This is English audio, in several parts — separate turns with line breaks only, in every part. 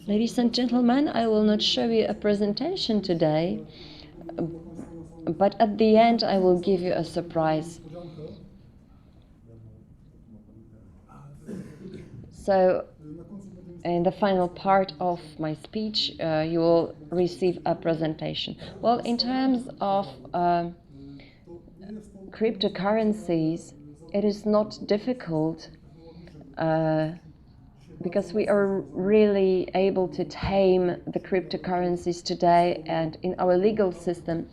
Ladies and gentlemen, I will not show you a presentation today, but at the end I will give you a surprise. So, in the final part of my speech, you will receive a presentation. Well, in terms of cryptocurrencies, it is not difficult because we are really able to tame the cryptocurrencies today, and in our legal system,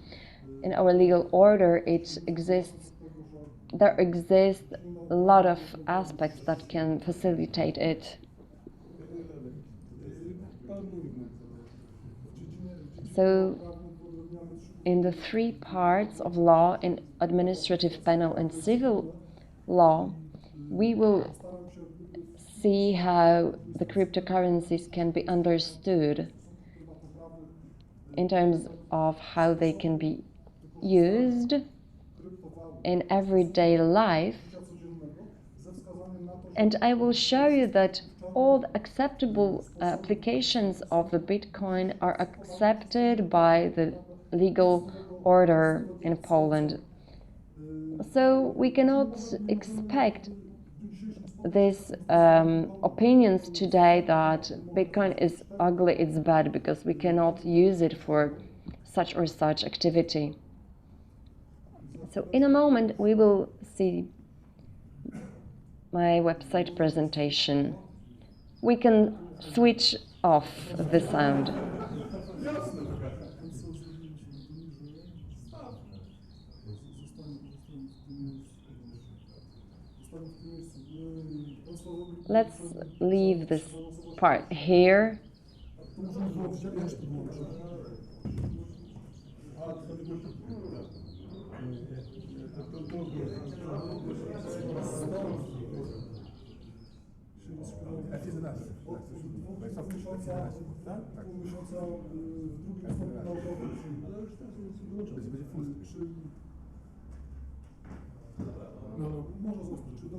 in our legal order, there exist a lot of aspects that can facilitate it. So, in the three parts of law, in administrative, penal, and civil law, we will see how the cryptocurrencies can be understood in terms of how they can be used in everyday life. And I will show you that all the acceptable applications of the Bitcoin are accepted by the legal order in Poland. So we cannot expect these opinions today that Bitcoin is ugly, it's bad, because we cannot use it for such or such activity. So in a moment we will see my website presentation. We can switch off the sound. Let's leave this part here.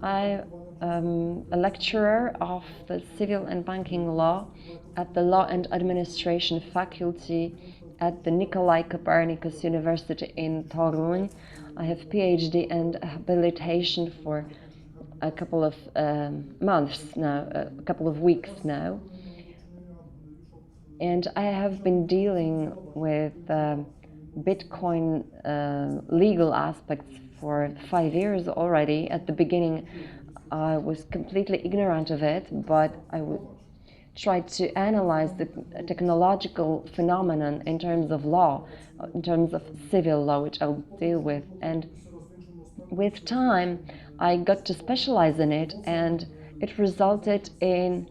I am a lecturer of the Civil and Banking Law at the Law and Administration Faculty at the Nikolai Copernicus University in Toruń. I have PhD and habilitation for a couple of months now, a couple of weeks now. And I have been dealing with Bitcoin legal aspects for 5 years already. At the beginning, I was completely ignorant of it, but I would try to analyze the technological phenomenon in terms of law, in terms of civil law, which I'll deal with. And with time, I got to specialize in it, and it resulted in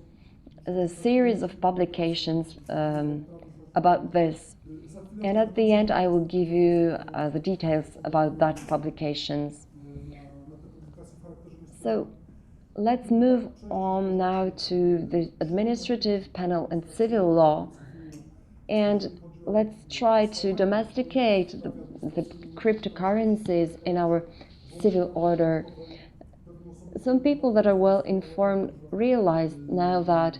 a series of publications about this. And at the end, I will give you the details about that publications. So let's move on now to the administrative, penal, and civil law, and let's try to domesticate the cryptocurrencies in our civil order. Some people that are well informed realize now that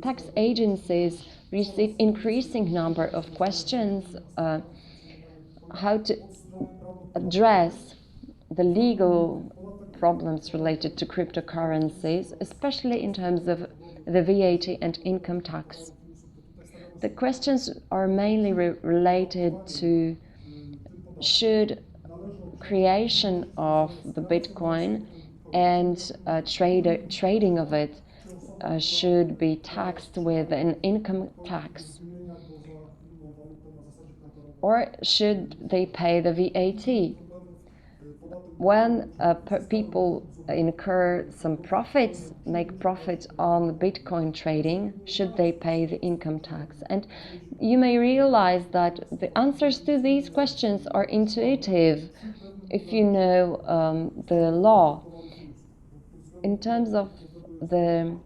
tax agencies receive increasing number of questions how to address the legal problems related to cryptocurrencies, especially in terms of the VAT and income tax. The questions are mainly related to should creation of the Bitcoin and trading of it should be taxed with an income tax, or should they pay the VAT? When people incur some profits, make profits on Bitcoin trading, should they pay the income tax? And you may realize that the answers to these questions are intuitive if you know the law. In terms of the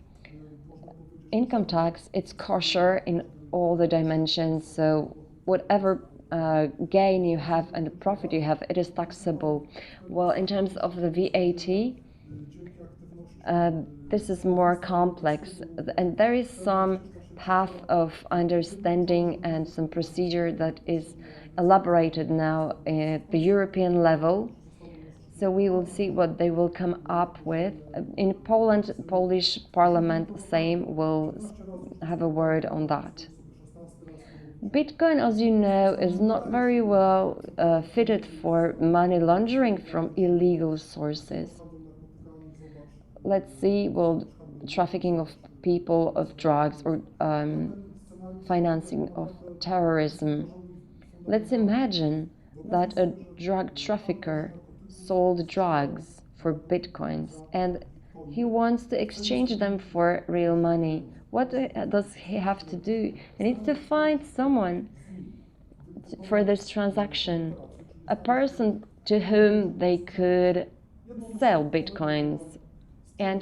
income tax, it's kosher in all the dimensions, so whatever gain you have and the profit you have, it is taxable. Well, in terms of the VAT, this is more complex, and there is some path of understanding and some procedure that is elaborated now at the European level. So we will see what they will come up with. In Poland, Polish Parliament, same, will have a word on that. Bitcoin, as you know, is not very well fitted for money laundering from illegal sources. Let's see, well, trafficking of people, of drugs, or financing of terrorism. Let's imagine that a drug trafficker sold drugs for bitcoins and he wants to exchange them for real money. What does he have to do? He needs to find someone for this transaction, a person to whom they could sell bitcoins and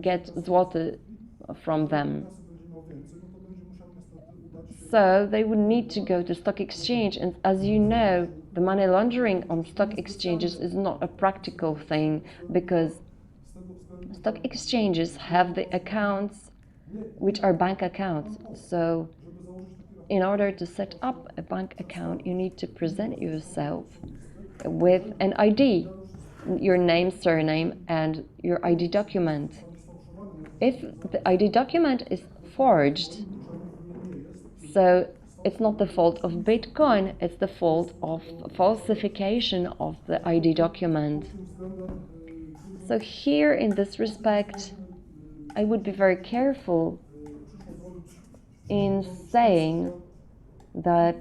get złoty from them. So they would need to go to stock exchange, and as you know, the money laundering on stock exchanges is not a practical thing because stock exchanges have the accounts which are bank accounts. So in order to set up a bank account, you need to present yourself with an ID, your name, surname, and your ID document. If the ID document is forged, so it's not the fault of Bitcoin, it's the fault of falsification of the ID document. So here, in this respect, I would be very careful in saying that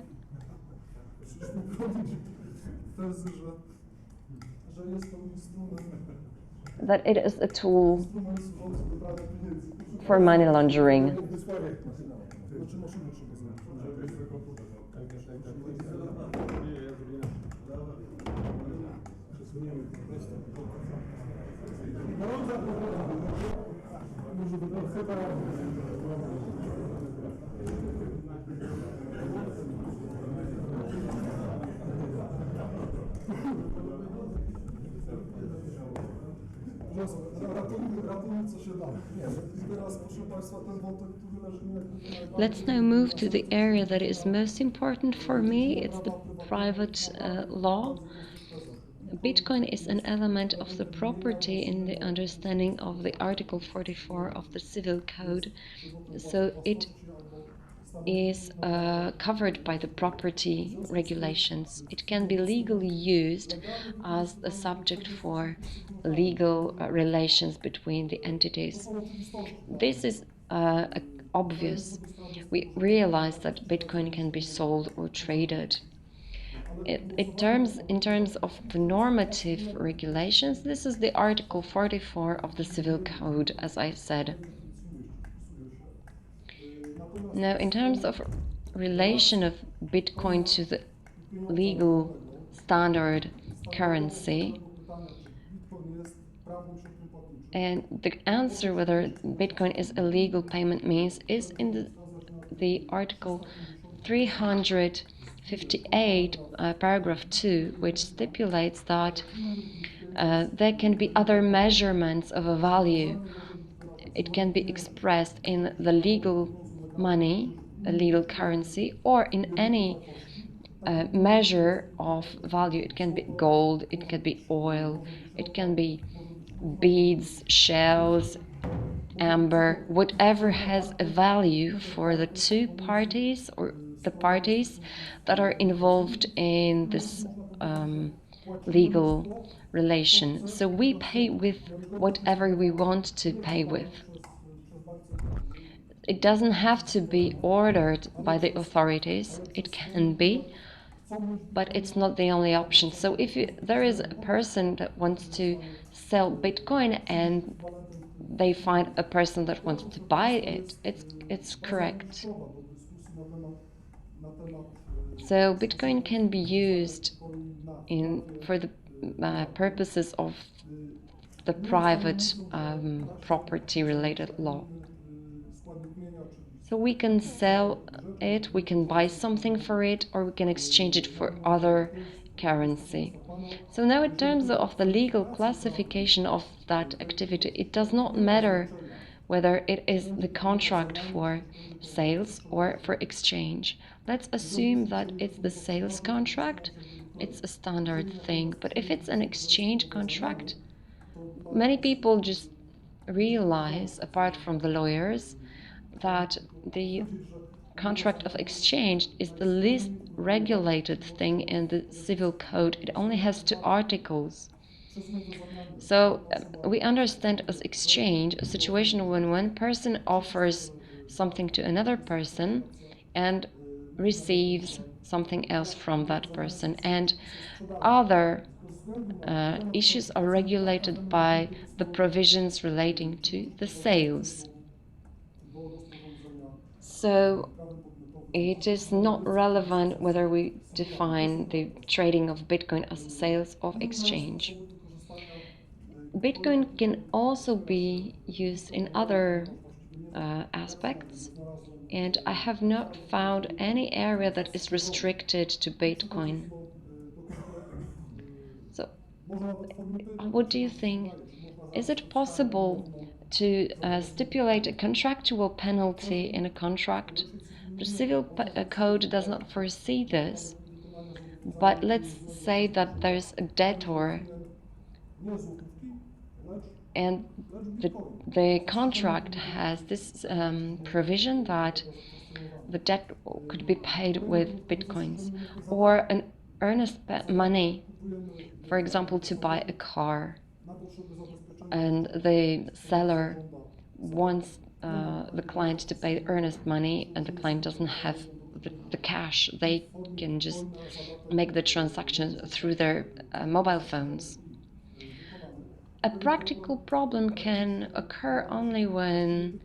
it is a tool for money laundering. Let's now move to the area that is most important for me. It's the private law. Bitcoin is an element of the property in the understanding of the Article 44 of the Civil Code. So it is covered by the property regulations. It can be legally used as a subject for legal relations between the entities. This is obvious. We realize that Bitcoin can be sold or traded. In terms of the normative regulations, this is the Article 44 of the Civil Code, as I said. Now, in terms of relation of Bitcoin to the legal standard currency, and the answer whether Bitcoin is a legal payment means is in the Article 358, paragraph 2, which stipulates that there can be other measurements of a value. It can be expressed in the legal money, a legal currency, or in any measure of value. It can be gold, it can be oil, it can be beads, shells, amber, whatever has a value for the two parties or the parties that are involved in this legal relation. So we pay with whatever we want to pay with. It doesn't have to be ordered by the authorities. It can be, but it's not the only option. So if there is a person that wants to sell Bitcoin and they find a person that wants to buy it, it's correct. So Bitcoin can be used for the purposes of the private property-related law. So we can sell it, we can buy something for it, or we can exchange it for other currency. So now in terms of the legal classification of that activity, it does not matter whether it is the contract for sales or for exchange. Let's assume that it's the sales contract. It's a standard thing. But if it's an exchange contract, many people just realize, apart from the lawyers, that the contract of exchange is the least regulated thing in the civil code. It only has 2 articles. So we understand as exchange a situation when one person offers something to another person and receives something else from that person, and other issues are regulated by the provisions relating to the sales. So it is not relevant whether we define the trading of Bitcoin as sales or exchange. Bitcoin can also be used in other aspects, and I have not found any area that is restricted to Bitcoin. So, what do you think? Is it possible to stipulate a contractual penalty in a contract? The civil code does not foresee this, but let's say that there's a debtor and the contract has this provision that the debt could be paid with bitcoins or an earnest money, for example, to buy a car, and the seller wants the client to pay earnest money and the client doesn't have the cash. They can just make the transaction through their mobile phones. A practical problem can occur only when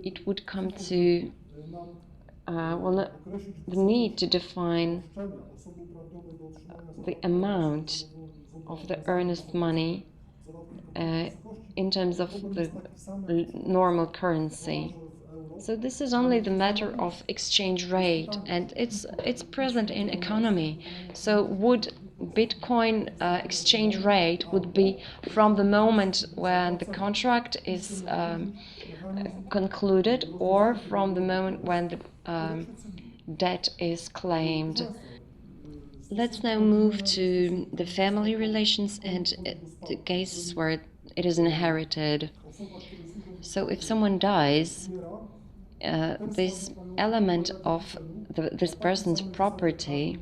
it would come to the need to define the amount of the earnest money in terms of the normal currency. So this is only the matter of exchange rate, and it's present in economy. So would Bitcoin exchange rate would be from the moment when the contract is concluded, or from the moment when the debt is claimed. Let's now move to the family relations and the cases where it is inherited. So if someone dies, this element of this person's property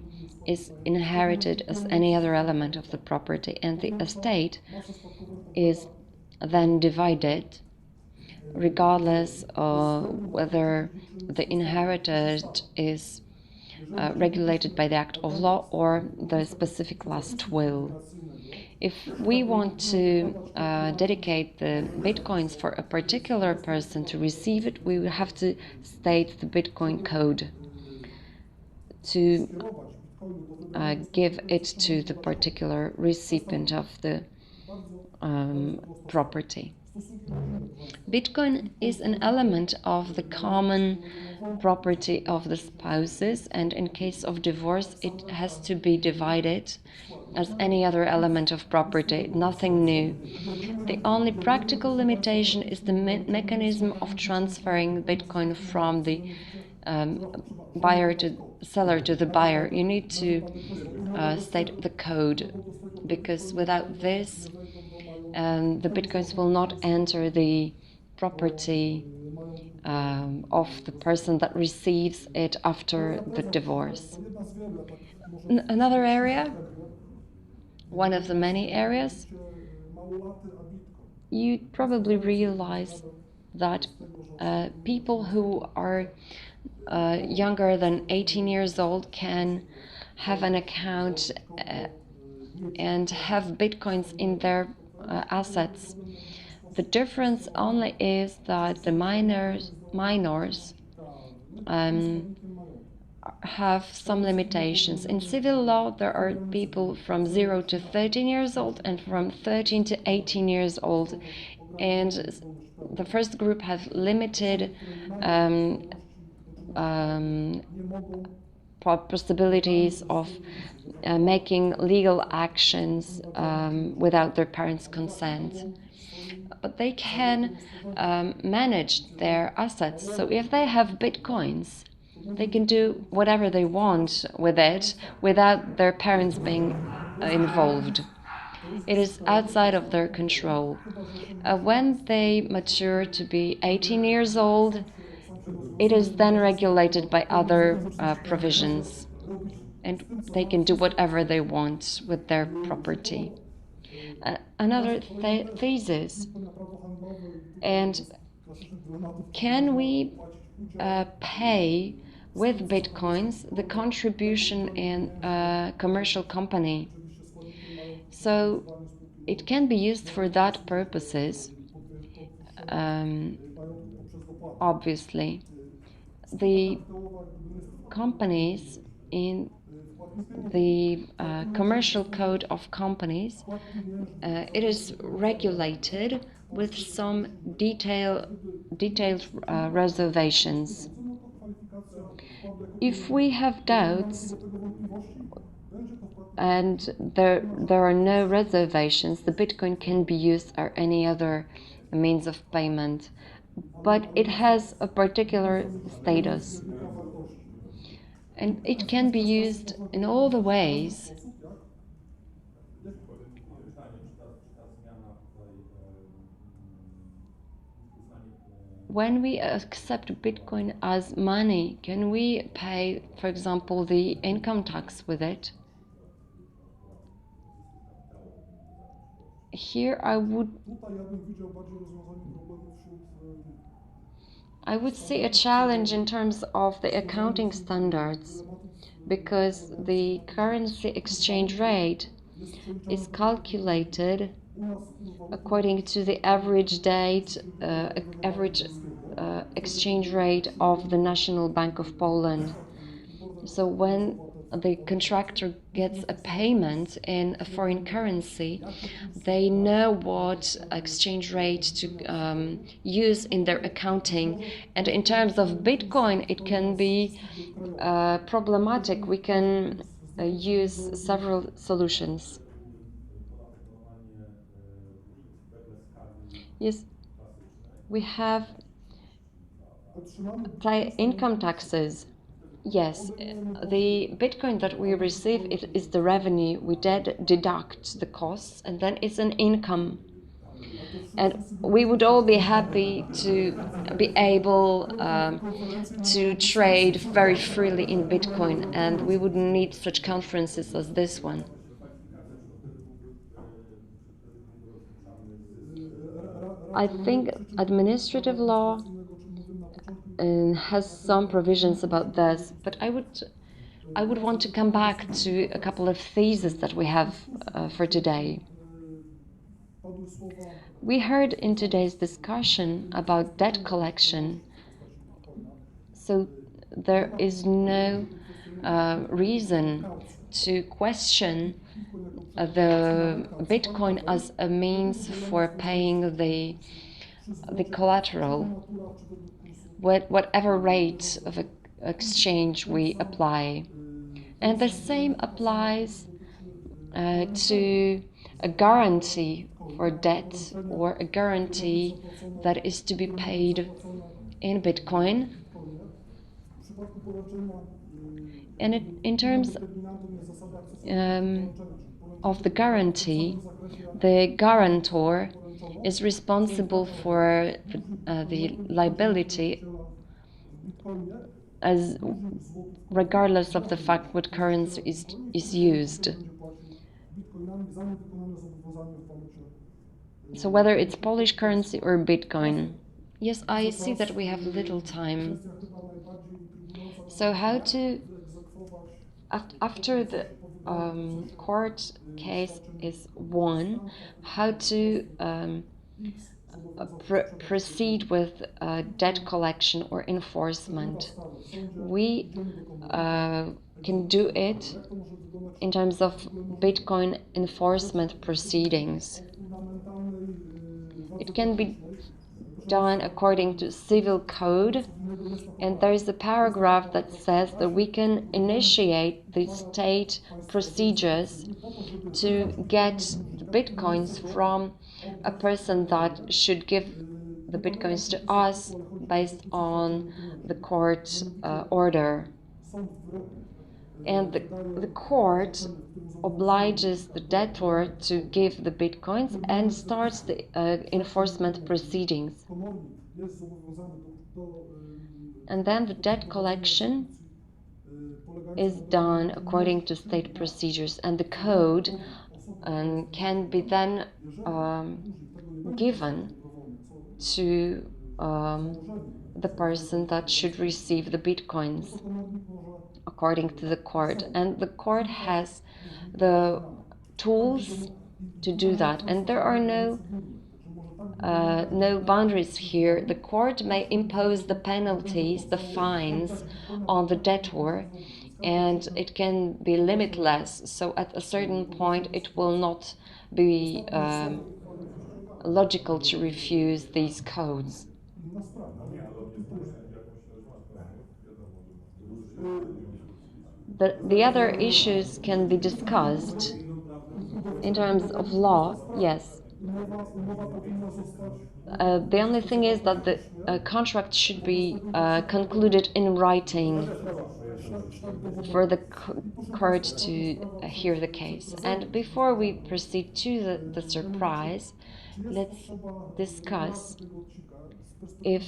is inherited as any other element of the property, and the estate is then divided regardless of whether the inherited is regulated by the act of law or the specific last will. If we want to dedicate the bitcoins for a particular person to receive it, we will have to state the Bitcoin code to give it to the particular recipient of the property. Bitcoin is an element of the common property of the spouses, and in case of divorce, it has to be divided as any other element of property, nothing new. The only practical limitation is the mechanism of transferring Bitcoin from the buyer to seller to the buyer. You need to state the code, because without this, the bitcoins will not enter the property of the person that receives it after the divorce. Another area, one of the many areas, you probably realize that people who are younger than 18 years old can have an account and have bitcoins in their assets. The difference only is that the minors have some limitations. In civil law, there are people from 0 to 13 years old and from 13 to 18 years old. And the first group have limited possibilities of making legal actions without their parents' consent. but they can manage their assets. So if they have bitcoins, they can do whatever they want with it without their parents being involved. It is outside of their control. When they mature to be 18 years old, it is then regulated by other provisions, and they can do whatever they want with their property. Another thesis, and can we pay with bitcoins the contribution in a commercial company? So it can be used for that purposes. Obviously, the companies in the commercial code of companies, it is regulated with some detailed reservations. If we have doubts and there are no reservations, the Bitcoin can be used or any other means of payment, but it has a particular status. And it can be used in all the ways. When we accept Bitcoin as money, can we pay, for example, the income tax with it? Here I would see a challenge in terms of the accounting standards, because the currency exchange rate is calculated according to the average exchange rate of the National Bank of Poland. So when the contractor gets a payment in a foreign currency, they know what exchange rate to use in their accounting. And in terms of Bitcoin, it can be problematic. We can use several solutions. Yes, we have income taxes. Yes, the Bitcoin that we receive is the revenue. We deduct the costs, and then it's an income. And we would all be happy to be able to trade very freely in Bitcoin, and we wouldn't need such conferences as this one. I think administrative law has some provisions about this, but I would want to come back to a couple of theses that we have for today. We heard in today's discussion about debt collection, so there is no reason to question the Bitcoin as a means for paying the collateral, whatever rate of exchange we apply. And the same applies to a guarantee for debt, or a guarantee that is to be paid in Bitcoin. And in terms of the guarantee, the guarantor is responsible for the liability, as regardless of the fact what currency is used. So whether it's Polish currency or Bitcoin. Yes, I see that we have little time. So how to, after the court case is won, how to proceed with debt collection or enforcement. We can do it in terms of Bitcoin enforcement proceedings. It can be done according to civil code, and there is a paragraph that says that we can initiate the state procedures to get bitcoins from a person that should give the bitcoins to us based on the court order. And the court obliges the debtor to give the bitcoins and starts the enforcement proceedings. And then the debt collection is done according to state procedures, and the code can be then given to the person that should receive the bitcoins according to the court. And the court has the tools to do that, and there are no boundaries here. The court may impose the penalties, the fines on the debtor, and it can be limitless. So at a certain point it will not be logical to refuse these codes. The other issues can be discussed in terms of law, yes. The only thing is that the contract should be concluded in writing for the court to hear the case. And before we proceed to the surprise, let's discuss if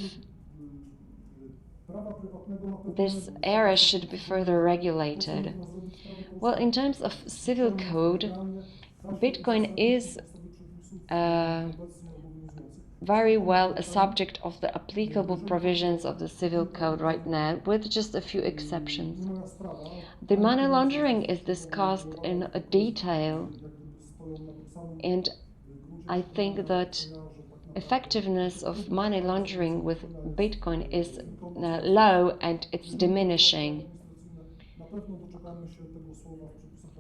this area should be further regulated. Well, in terms of civil code, Bitcoin is very well a subject of the applicable provisions of the civil code right now, with just a few exceptions. The money laundering is discussed in a detail, and I think that effectiveness of money laundering with Bitcoin is low and it's diminishing.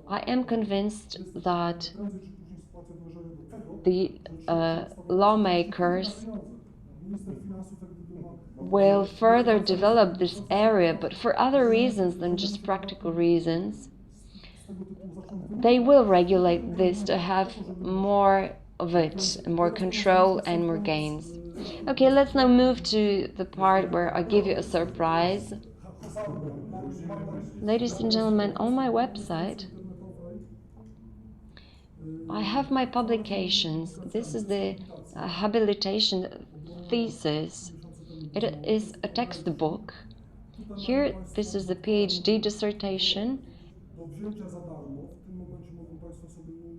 I am convinced that the lawmakers will further develop this area, but for other reasons than just practical reasons. They will regulate this to have more of it, more control and more gains. Okay, let's now move to the part where I give you a surprise. Ladies and gentlemen, on my website I have my publications. This is the habilitation thesis. It is a textbook. Here, this is the PhD dissertation,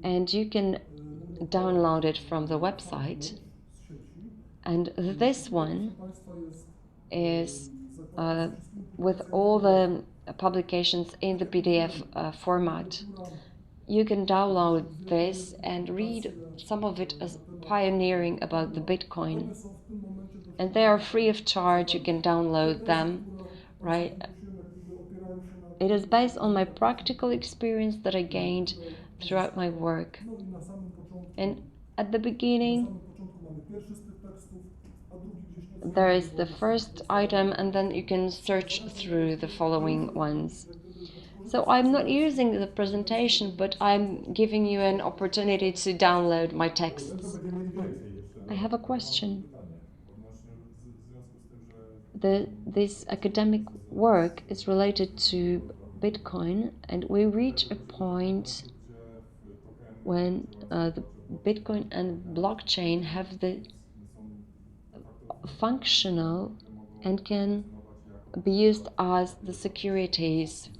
and you can download it from the website. And this one is with all the publications in the PDF format. You can download this and read some of it as pioneering about the Bitcoin. And they are free of charge. You can download them, right? It is based on my practical experience that I gained throughout my work. And at the beginning, there is the first item, and then you can search through the following ones. So I'm not using the presentation, but I'm giving you an opportunity to download my texts. I have a question. This academic work is related to Bitcoin, and we reach a point when the Bitcoin and blockchain have the functional and can be used as the securities.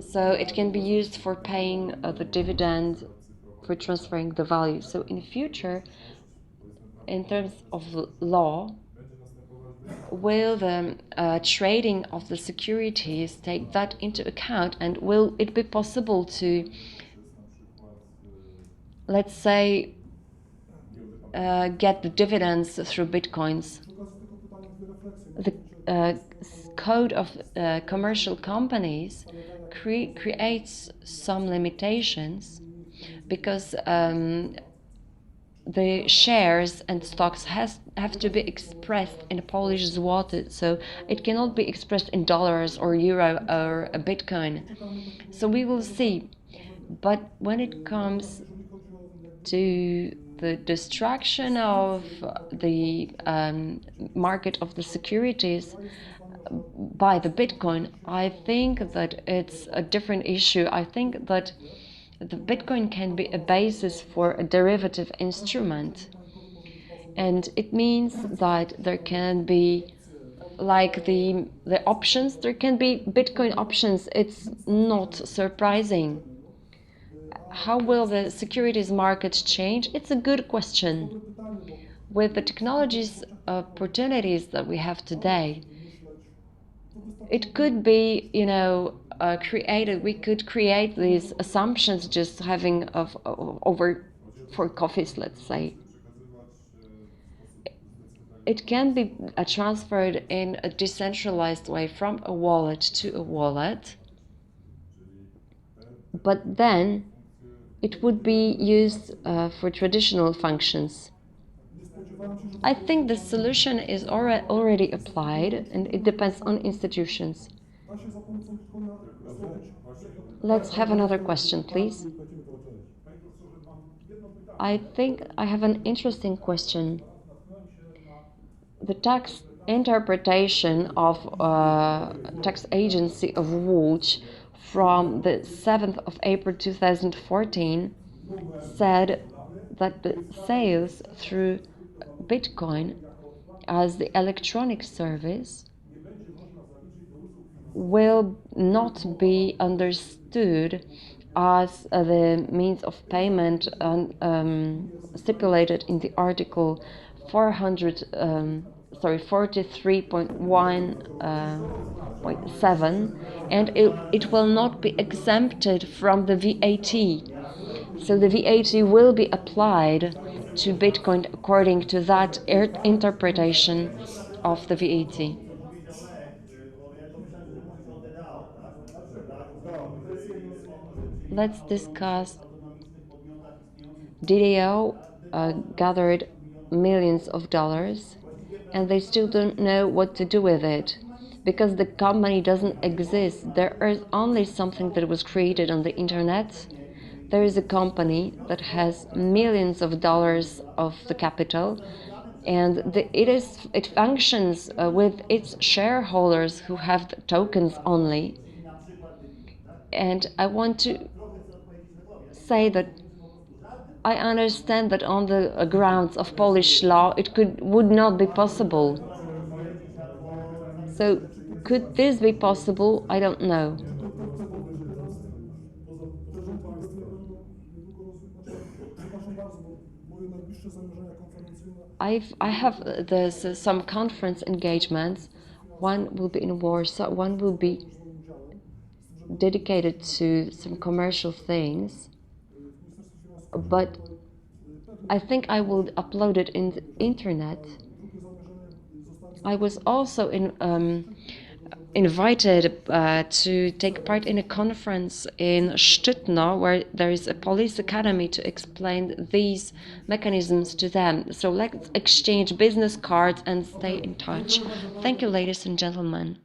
So it can be used for paying the dividend, for transferring the value. So in the future, in terms of law, will the trading of the securities take that into account, and will it be possible to, let's say, get the dividends through Bitcoins? The code of commercial companies creates some limitations because the shares and stocks have to be expressed in Polish zloty, so it cannot be expressed in dollars or euro or a Bitcoin. So we will see. But when it comes to the destruction of the market of the securities by the Bitcoin, I think that it's a different issue. I think that the Bitcoin can be a basis for a derivative instrument. And it means that there can be, like the options, there can be Bitcoin options. It's not surprising. How will the securities market change? It's a good question. With the technologies opportunities that we have today, it could be, created. We could create these assumptions just having over 4 coffees, let's say. It can be transferred in a decentralized way from a wallet to a wallet, but then it would be used for traditional functions. I think the solution is already applied, and it depends on institutions. Let's have another question, please. I think I have an interesting question. The tax interpretation of tax agency of Łódź from the 7th of April 2014 said that the sales through Bitcoin as the electronic service will not be understood as the means of payment stipulated in the article 43.1.7, and it will not be exempted from the VAT. So the VAT will be applied to Bitcoin according to that interpretation of the VAT. Let's discuss DDO gathered millions of dollars, and they still don't know what to do with it because the company doesn't exist. There is only something that was created on the internet. There is a company that has millions of dollars of the capital, and it functions with its shareholders who have the tokens only. And I want to say that I understand that on the grounds of Polish law it would not be possible. So could this be possible? I don't know. I have some conference engagements. One will be in Warsaw, one will be dedicated to some commercial things, but I think I will upload it in the internet. I was also invited to take part in a conference in Szczytno, where there is a police academy, to explain these mechanisms to them. So let's exchange business cards and stay in touch. Thank you, ladies and gentlemen.